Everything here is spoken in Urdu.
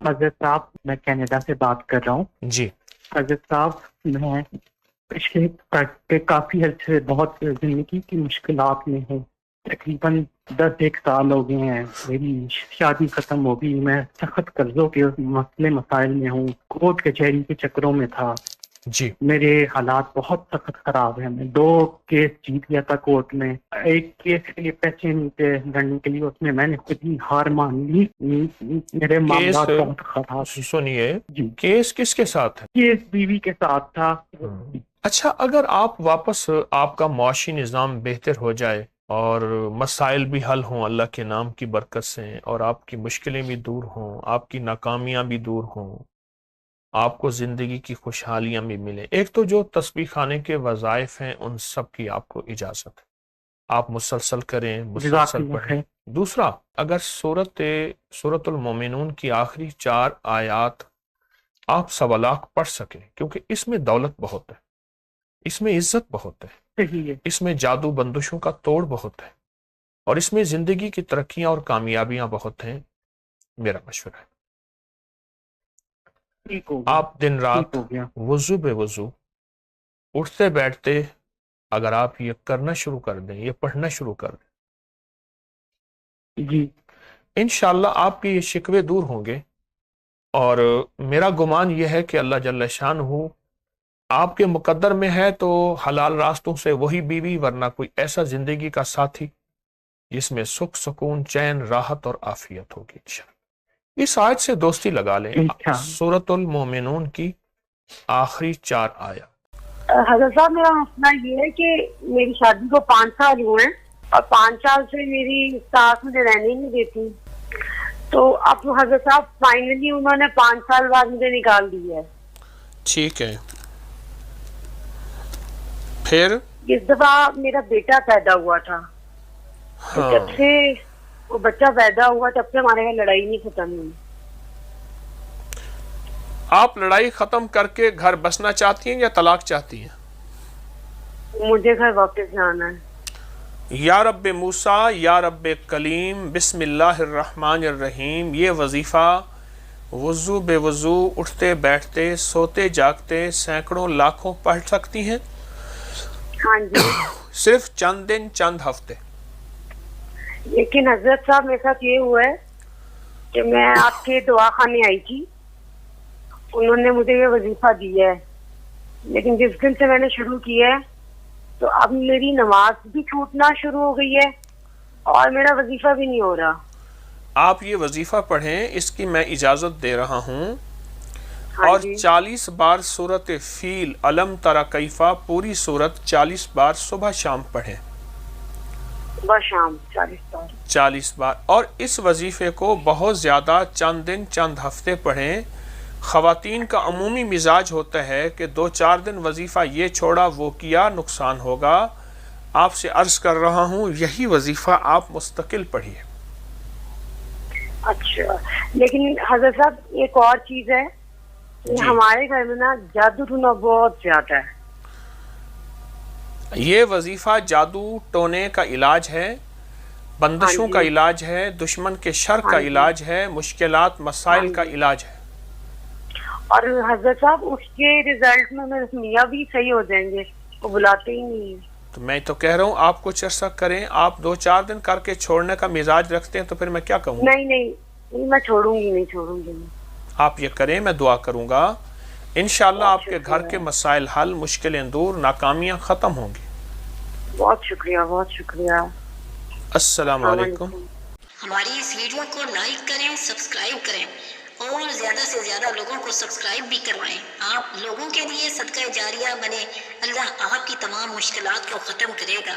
حضرت صاحب میں کینیڈا سے بات کر رہا ہوں. جی حضرت صاحب میں پچھلے کافی عرصے سے بہت زندگی کی مشکلات میں ہوں. تقریباً 10 سال ہو گئے ہیں. میری شادی ختم ہو گئی. میں سخت قرضوں کے مسائل میں ہوں. کورٹ کچہری کے چکروں میں تھا. جی میرے حالات بہت سخت خراب ہیں. میں 2 کیس جیت گیا تھا کورٹ میں. ایک کیس کے لیے پیسے نہیں تھے لڑنے کے لیے، اس میں میں نے خود ہی ہار مان لی. میرے معاملات بہت خراب ہیں. سنیے، جی، کیس کس کے ساتھ ہے؟ کیس بیوی کے ساتھ تھا. اچھا، اگر آپ واپس آپ کا معاشی نظام بہتر ہو جائے اور مسائل بھی حل ہوں اللہ کے نام کی برکت سے، اور آپ کی مشکلیں بھی دور ہوں، آپ کی ناکامیاں بھی دور ہوں، آپ کو زندگی کی خوشحالیاں بھی ملیں، ایک تو جو تسبیح خانے کے وظائف ہیں ان سب کی آپ کو اجازت ہے، آپ مسلسل کریں، جزاک مسلسل اللہ پڑھیں. خیر. دوسرا، اگر سورۃ المومنون کی آخری 4 آیات آپ سوالات پڑھ سکیں، کیونکہ اس میں دولت بہت ہے، اس میں عزت بہت ہے، صحیح ہے. اس میں جادو بندشوں کا توڑ بہت ہے، اور اس میں زندگی کی ترقیاں اور کامیابیاں بہت ہیں. میرا مشورہ ہے ٹھیک ہو گیا. آپ دن رات ٹھیک ہو گیا. وضو بے وضو اٹھتے بیٹھتے اگر آپ یہ کرنا شروع کر دیں، یہ پڑھنا شروع کر دیں، جی انشاءاللہ آپ کے یہ شکوے دور ہوں گے. اور میرا گمان یہ ہے کہ اللہ جل شانہ آپ کے مقدر میں ہے تو حلال راستوں سے وہی بیوی، ورنہ کوئی ایسا زندگی کا ساتھی جس میں سکھ سکون، چین، راحت اور عافیت ہوگی انشاءاللہ. اس آیت سے دوستی لگا لیں، انشاءاللہ. سورۃ المومنون کی آخری 4 آیات. حضرت صاحب میرا مسئلہ یہ ہے کہ میری شادی کو 5 سال ہوئے ہیں اور 5 سال سے میری ساس مجھے رہنے نہیں دیتی. تو اب حضرت صاحب فائنلی انہوں نے 5 سال بعد مجھے نکال دیا ہے. ٹھیک ہے، پھر اس دفعہ میرا بیٹا پیدا ہوا تھا. ہاں، جب سے وہ بچہ پیدا ہوا تب سے ہمارے یہاں لڑائی نہیں ختم ہوئی. آپ لڑائی ختم کر کے گھر بسنا چاہتی ہیں یا طلاق چاہتی ہیں؟ مجھے گھر واپس جانا ہے. یا رب موسیٰ، یا رب کلیم، بسم اللہ الرحمن الرحیم، یہ وظیفہ وضو بے وضو اٹھتے بیٹھتے سوتے جاگتے سینکڑوں لاکھوں پڑھ سکتی ہیں؟ ہاں جی. صرف چند دن، چند ہفتے. لیکن حضرت صاحب میرے ساتھ یہ ہوا ہے کہ میں آپ کے دعا خانے آئی تھی، انہوں نے مجھے یہ وظیفہ دیا ہے، لیکن جس دن سے میں نے شروع کیا ہے تو اب میری نماز بھی چھوٹنا شروع ہو گئی ہے اور میرا وظیفہ بھی نہیں ہو رہا. آپ یہ وظیفہ پڑھیں، اس کی میں اجازت دے رہا ہوں. ہاں اور جی. 40 بار سورۃ فیل، علم تری کیفا، پوری سورت 40 بار صبح شام پڑھیں. صبح شام 40 بار. 40 بار. اور اس وظیفے کو بہت زیادہ چند دن، چند ہفتے پڑھیں. خواتین کا عمومی مزاج ہوتا ہے کہ 2-4 دن وظیفہ یہ چھوڑا وہ کیا، نقصان ہوگا. آپ سے عرض کر رہا ہوں یہی وظیفہ آپ مستقل پڑھیے. اچھا، لیکن حضرت صاحب ایک اور چیز ہے کہ جی. ہمارے گھر میں نا جادو ٹونا بہت زیادہ ہے. یہ وظیفہ جادو ٹونے کا علاج ہے، بندشوں ہاں جی. کا علاج ہے، دشمن کے شر کا ہاں جی. علاج ہے، مشکلات مسائل ہاں کا جی. علاج ہے. اور حضرت صاحب اس کے رزلٹ میں میرے میاں بھی صحیح ہو جائیں گے، وہ بلاتے ہی نہیں ہیں. تو میں تو کہہ رہا ہوں آپ کچھ عرصہ کریں. آپ 2-4 دن کر کے چھوڑنے کا مزاج رکھتے ہیں تو پھر میں کیا کہوں؟ نہیں میں چھوڑوں گی نہیں. آپ یہ کریں، میں دعا کروں گا انشاءاللہ بہت آپ کے گھر شکریہ. کے مسائل حل، مشکلیں دور، ناکامیاں ختم ہوں گی. بہت شکریہ، بہت شکریہ. السلام علیکم. ہماری اس ویڈیو کو لائک کریں، سبسکرائب کریں اور زیادہ سے زیادہ لوگوں کو سبسکرائب بھی کروائیں. آپ لوگوں کے لیے صدقہ جاریہ بنے. اللہ آپ کی تمام مشکلات کو ختم کرے گا.